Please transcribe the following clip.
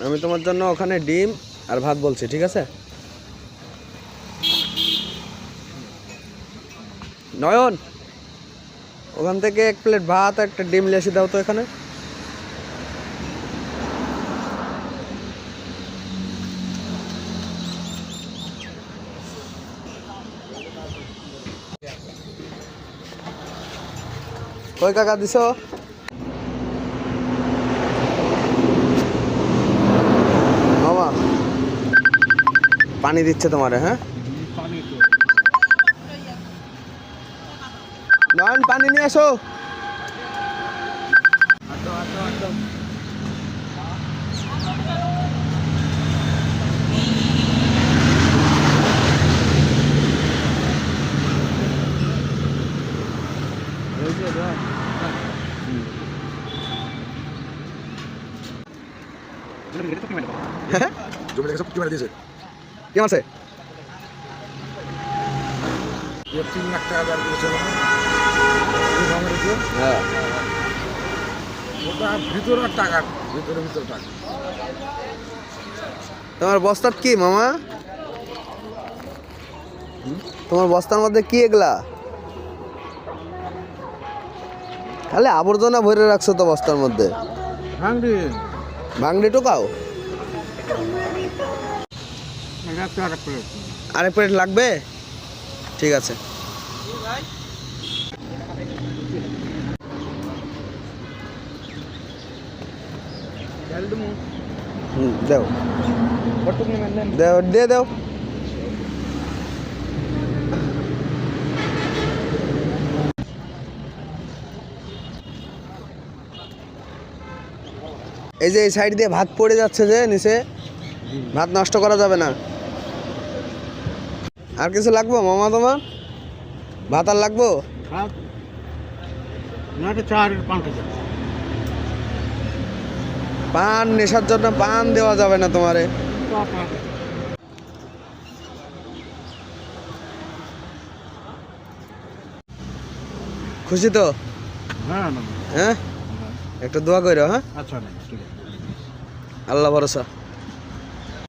আমি তোমার জন্য ওখানে ডিম আর ভাত বলছি, ঠিক আছে? নয়ন, ওখান থেকে 1 প্লেট ভাত আর একটা ডিম লিয়ে এসে দাও তো এখানে। কই কাকা দিছো? মামা পানি দিচ্ছে তোমারে। হ্যাঁ, নয়ন পানি নিয়ে আসো। কি মারছে? 3 লাখ টাকা দাম করেছিল। হ্যাঁ, ওটা ভিতরের টাকা, ভিতরে টাকা। তোমার বস্তার কি মামা? তোমার বস্তার মধ্যে কি এগুলা? খালি আবর্জনা ভরে রাখছো তো বস্তার মধ্যে। ভাঙড়ি ভাঙড়ি টোকাও। আরেক প্লেট লাগবে? ঠিক আছে। দাও দাও, দিয়ে দাও। এই যে এই সাইড দিয়ে ভাত পড়ে যাচ্ছে যে নিচে, ভাত নষ্ট করা যাবে না। আর কিছু লাগবো মামা তোমার? ভাত আর লাগবো? পান নেশার জন্য পান দেওয়া যাবে না তোমারে। খুশি তো? হ্যাঁ, একটু দোয়া করো। হ্যাঁ, আচ্ছা, আল্লাহ ভরসা।